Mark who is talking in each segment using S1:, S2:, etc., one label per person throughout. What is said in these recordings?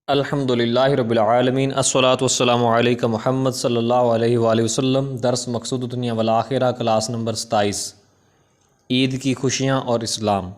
S1: الحمدللہ رب العالمین الصلاۃ والسلام علیک محمد صلی اللہ علیہ وآلہ وسلم۔ درس مقصود دنیا والآخرہ، کلاس نمبر 27۔ عید کی خوشیاں اور اسلام۔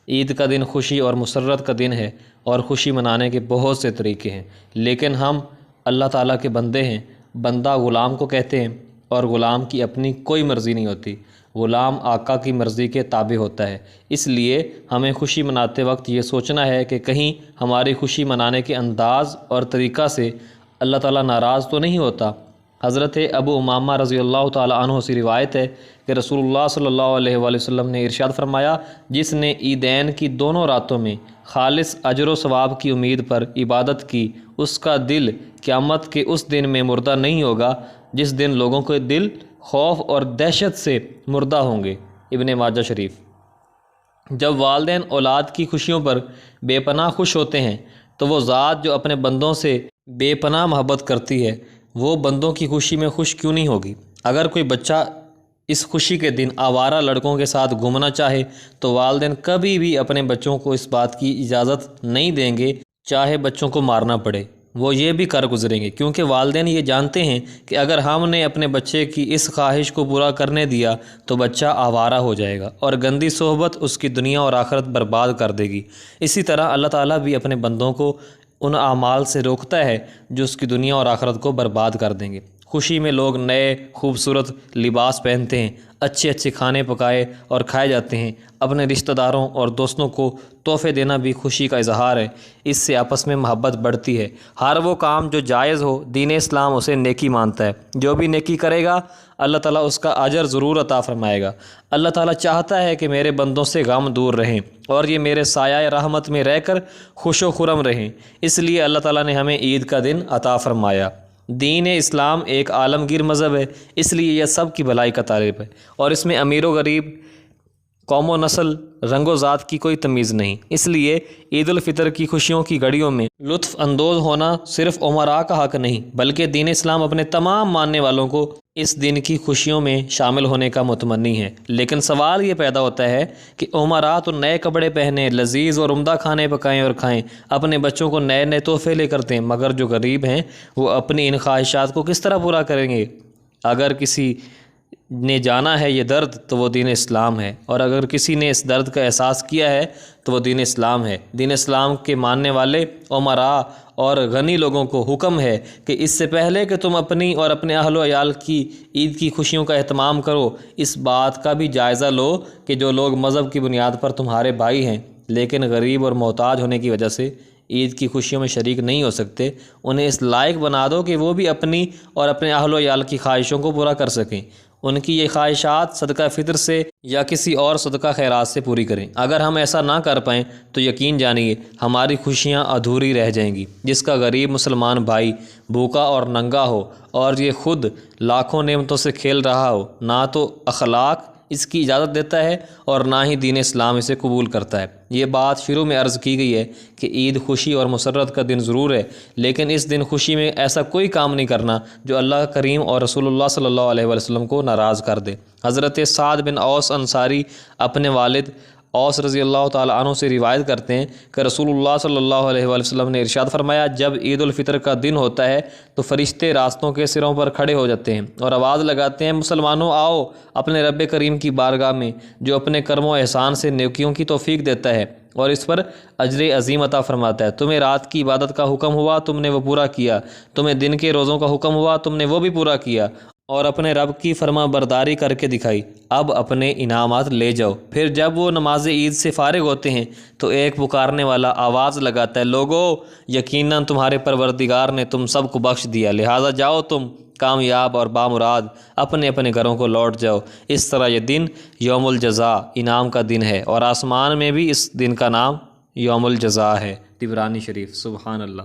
S1: عید کا دن خوشی اور مسرت کا دن ہے اور خوشی منانے کے بہت سے طریقے ہیں، لیکن ہم اللہ تعالیٰ کے بندے ہیں۔ بندہ غلام کو کہتے ہیں اور غلام کی اپنی کوئی مرضی نہیں ہوتی، غلام آقا کی مرضی کے تابع ہوتا ہے۔ اس لیے ہمیں خوشی مناتے وقت یہ سوچنا ہے کہ کہیں ہماری خوشی منانے کے انداز اور طریقہ سے اللہ تعالیٰ ناراض تو نہیں ہوتا۔ حضرت ابو امامہ رضی اللہ تعالیٰ عنہ سے روایت ہے کہ رسول اللہ صلی اللہ علیہ وآلہ وسلم نے ارشاد فرمایا، جس نے عیدین کی دونوں راتوں میں خالص اجر و ثواب کی امید پر عبادت کی، اس کا دل قیامت کے اس دن میں مردہ نہیں ہوگا جس دن لوگوں کے دل خوف اور دہشت سے مردہ ہوں گے۔ ابن ماجہ شریف۔ جب والدین اولاد کی خوشیوں پر بے پناہ خوش ہوتے ہیں تو وہ ذات جو اپنے بندوں سے بے پناہ محبت کرتی ہے، وہ بندوں کی خوشی میں خوش کیوں نہیں ہوگی؟ اگر کوئی بچہ اس خوشی کے دن آوارہ لڑکوں کے ساتھ گھومنا چاہے تو والدین کبھی بھی اپنے بچوں کو اس بات کی اجازت نہیں دیں گے، چاہے بچوں کو مارنا پڑے، وہ یہ بھی کر گزریں گے، کیونکہ والدین یہ جانتے ہیں کہ اگر ہم نے اپنے بچے کی اس خواہش کو پورا کرنے دیا تو بچہ آوارہ ہو جائے گا اور گندی صحبت اس کی دنیا اور آخرت برباد کر دے گی۔ اسی طرح اللہ تعالیٰ بھی اپنے بندوں کو ان اعمال سے روکتا ہے جو اس کی دنیا اور آخرت کو برباد کر دیں گے۔ خوشی میں لوگ نئے خوبصورت لباس پہنتے ہیں، اچھے اچھے کھانے پکائے اور کھائے جاتے ہیں۔ اپنے رشتہ داروں اور دوستوں کو تحفے دینا بھی خوشی کا اظہار ہے، اس سے آپس میں محبت بڑھتی ہے۔ ہر وہ کام جو جائز ہو، دین اسلام اسے نیکی مانتا ہے۔ جو بھی نیکی کرے گا اللہ تعالیٰ اس کا اجر ضرور عطا فرمائے گا۔ اللہ تعالیٰ چاہتا ہے کہ میرے بندوں سے غم دور رہیں اور یہ میرے سایہ رحمت میں رہ کر خوش و خرم رہیں، اس لیے اللہ تعالیٰ نے ہمیں عید کا دن عطا فرمایا۔ دین اسلام ایک عالمگیر مذہب ہے، اس لیے یہ سب کی بھلائی کا طالب ہے اور اس میں امیر و غریب، قوم و نسل، رنگ و ذات کی کوئی تمیز نہیں۔ اس لیے عید الفطر کی خوشیوں کی گھڑیوں میں لطف اندوز ہونا صرف امراء کا حق نہیں، بلکہ دین اسلام اپنے تمام ماننے والوں کو اس دن کی خوشیوں میں شامل ہونے کا متمنی ہے۔ لیکن سوال یہ پیدا ہوتا ہے کہ امراء تو نئے کپڑے پہنے، لذیذ اور عمدہ کھانے پکائیں اور کھائیں، اپنے بچوں کو نئے نئے تحفے لے کر دیں، مگر جو غریب ہیں وہ اپنی ان خواہشات کو کس طرح پورا کریں گے؟ اگر کسی نے جانا ہے یہ درد تو وہ دین اسلام ہے، اور اگر کسی نے اس درد کا احساس کیا ہے تو وہ دین اسلام ہے۔ دین اسلام کے ماننے والے امراء اور غنی لوگوں کو حکم ہے کہ اس سے پہلے کہ تم اپنی اور اپنے اہل و عیال کی عید کی خوشیوں کا اہتمام کرو، اس بات کا بھی جائزہ لو کہ جو لوگ مذہب کی بنیاد پر تمہارے بھائی ہیں لیکن غریب اور محتاج ہونے کی وجہ سے عید کی خوشیوں میں شریک نہیں ہو سکتے، انہیں اس لائق بنا دو کہ وہ بھی اپنی اور اپنے اہل و عیال کی خواہشوں کو پورا کر سکیں۔ ان کی یہ خواہشات صدقہ فطر سے یا کسی اور صدقہ خیرات سے پوری کریں۔ اگر ہم ایسا نہ کر پائیں تو یقین جانیے ہماری خوشیاں ادھوری رہ جائیں گی۔ جس کا غریب مسلمان بھائی بھوکا اور ننگا ہو اور یہ خود لاکھوں نعمتوں سے کھیل رہا ہو، نہ تو اخلاق اس کی اجازت دیتا ہے اور نہ ہی دین اسلام اسے قبول کرتا ہے۔ یہ بات شروع میں عرض کی گئی ہے کہ عید خوشی اور مسرت کا دن ضرور ہے، لیکن اس دن خوشی میں ایسا کوئی کام نہیں کرنا جو اللہ کریم اور رسول اللہ صلی اللہ علیہ وسلم کو ناراض کر دے۔ حضرت سعد بن اوس انصاری اپنے والد اوس رضی اللہ تعالیٰ عنہ سے روایت کرتے ہیں کہ رسول اللہ صلی اللہ علیہ وآلہ وسلم نے ارشاد فرمایا، جب عید الفطر کا دن ہوتا ہے تو فرشتے راستوں کے سروں پر کھڑے ہو جاتے ہیں اور آواز لگاتے ہیں، مسلمانوں آؤ اپنے رب کریم کی بارگاہ میں جو اپنے کرم و احسان سے نیکیوں کی توفیق دیتا ہے اور اس پر اجر عظیم عطا فرماتا ہے۔ تمہیں رات کی عبادت کا حکم ہوا، تم نے وہ پورا کیا، تمہیں دن کے روزوں کا حکم ہوا، تم نے وہ بھی پورا کیا اور اپنے رب کی فرما برداری کر کے دکھائی، اب اپنے انعامات لے جاؤ۔ پھر جب وہ نماز عید سے فارغ ہوتے ہیں تو ایک پکارنے والا آواز لگاتا ہے، لوگو یقیناً تمہارے پروردگار نے تم سب کو بخش دیا، لہٰذا جاؤ تم کامیاب اور بامراد اپنے اپنے گھروں کو لوٹ جاؤ۔ اس طرح یہ دن یوم الجزا، انعام کا دن ہے، اور آسمان میں بھی اس دن کا نام یوم الجزا ہے۔ طبرانی شریف۔ سبحان اللہ۔